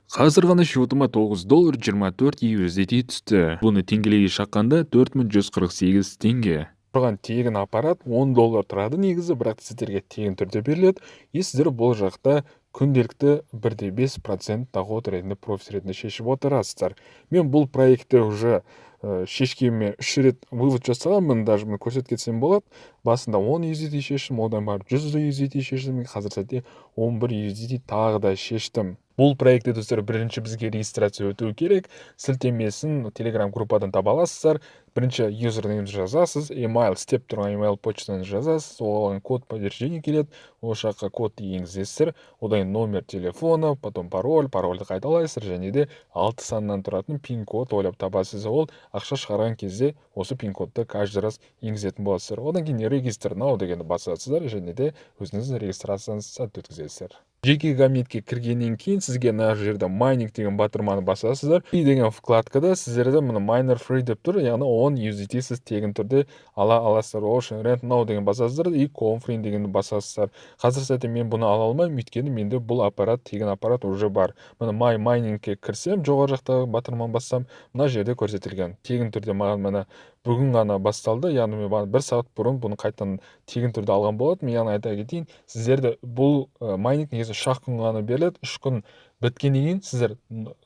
Қазір ғана счетыма $9.24 USDT түсті. Бұны теңгелеге шаққанда 4148 теңге. Тұрған тегін аппарат $10 тұрады негізі, бірақ сіздерге тегін түрде беріледі. Сіздер бұл жақта күнделікті 1,5% доход ретінде, профит ретінде шешіп отырасыздар. Мен бұл проектті уже шешкеме 3 рет вывод жасағанмын, даже мен көрсетіп кетсем болады. Басында 10 USDT шештім, одан барып 100 USDT шештім, қазір сәтте 11 USDT тағы да шештім. Бұл проектте достар бірінші бізге регистрация өту керек. Сілтемесін Telegram группадан таба аласыздар. Бірінші юзернеймді жазасыз, email степ тұрған email почтаны жазасыз, оған код подтверждение келеді, ол жаққа код енгізесіздер, одан номер телефона, потом парольді қайталайсыздар, және де 6 саннан тұратын пин-код ойлап табасыз. Ол ақша шығарған кезде осы пин-кодты каждый раз енгізетін боласыздар. Одан кейін регистр now дегенді басасыздар, және де өзіңіздің регистрацияңызды сәтті өткізесіздер. Жеке гамметке кіргеннен кейін сізге мына жерде майнинг деген батырманы басасыздар. Free деген вкладкада сіздерде мұны майнер free деп тұр, яғни 10 USDT сіз тегін түрде ала аласыздар. Ocean Rent Now деген басасыздар и Confree дегенді басасыздар. Қазір сәтте мен бұны ала алмаймын, өйткені менде бұл аппарат, тегін аппарат уже бар. Мұны майнингке кірсем, жоғары жақта батырманы бассам, мына жерде көрсетілген. Тегін түрде маған мына бүгін ғана басталды, яғни мен 1 сағат бұрын бұны қайтадан тегін түрде алған болатын. Яғни айта кетейін, сіздерде бұл майнинг негізі 3 күн ғана беріледі. 3 күн біткеннен кейін сіздер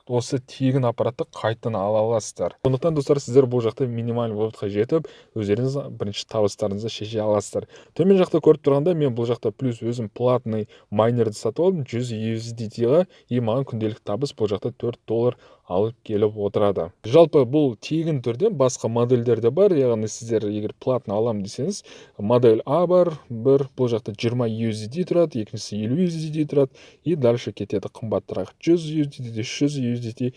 осы тегін аппаратты қайтадан ала аласыздар. Сондықтан достар, сіздер бұл жақта минималь выводқа жетіп, өздеріңіз бірінші табыстарыңызды шеше аласыздар. Төмен жақта көріп тұрғанда мен бұл жақта плюс өзім платный майнерді сатып алдым 100 USDT-ға, и маған күнделік табыс бұл жақта $4 алып келіп отырады. Жалпы бұл тегін түрде басқа модельдерде бар, яғни сіздер егер платный алам десеңіз, модель А бар, бұл жақта 20 USDT тұрады, екіншісі 50 USDT тұрады, и дальше кетеді қымбаттырақ 100 USDT, 300 USDT,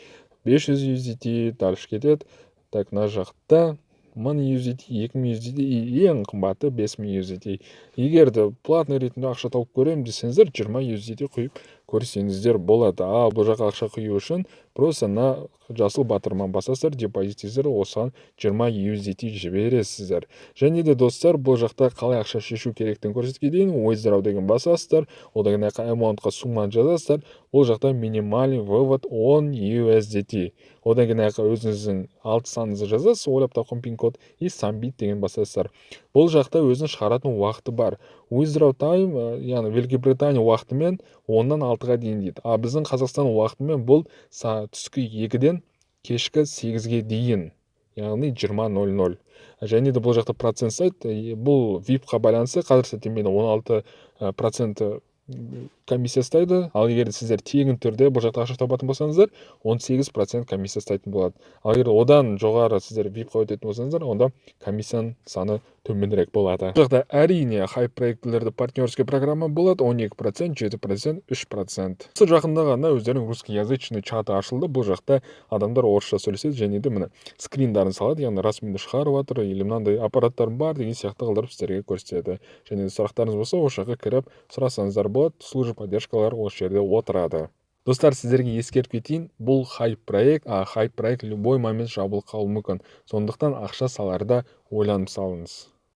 500 USDT, дальше кетеді. Так, мына жақта 1000 USDT, 2000 USDT, ең қымбаты 5000 USDT. Егер де платный ретінде ақша тауып көрем десеңіздер, 20 USDT құйып көрсеңіздер болады. Бұл жаққа ақша құю үшін просто на жасыл батырман басасыздар, депозитіңіздер, осыған 20 USDT жібересіздер. Және де достар, бұл жақта қалай ақша шешу керектігін көрсеткен дейін, withdraw деген басасыздар, одан кейін amountқа сумманы жазасыздар. Бұл жақта минимальный вывод 10 USDT. Одан кейін өзіңіздің 6 саныңызды жазасыз, ойлап тапқан пин-код, и submit деген басасыздар. Бұл жақта өзінің шығаратын уақыты бар. Withdraw time, яғни Великобритания уақытымен 10-нан 6-ға дейін дейді. Біздің Қазақстан уақытымен бұл түскі 2-ден кешкі 8-ге дейін, яғни 20:00. Және де бұл жақта процент сайт, бұл VIP-қа байланысты, қазір сәтте мен 16% комиссия стайды, ал егер сіздер тегін түрде бұл жақта ақша табатын болсаңыздар, 18% комиссия стайтын болады. Ал егер одан жоғары сіздер VIP-қа өтетін болсаңыздар, онда комиссияның саны төменірек болады. Бұл жақта әрине хайп проектілерді партнерский программа болады, 12%, 7%, 3%. Осы жақында ғана өздерінің русскоязычный чаты ашылды. Бұл жақта адамдар орысша сөйлеседі, және де міне скриндарын салады, яғни расымен шығарып жатыр, или мынандай аппараттар бар деген сияқты қылдырып сіздерге көрсетеді. және де сұрақтарыңыз болса, осы жаққа кіріп сұрасаңыздар болады, служба поддержкалар осы жерде отырады. Достар, сіздерге ескертіп кетейін, бұл хайп проект любой момент жабылып қалуы мүмкін. Сондықтан ақша саларда ойланып салыңыз.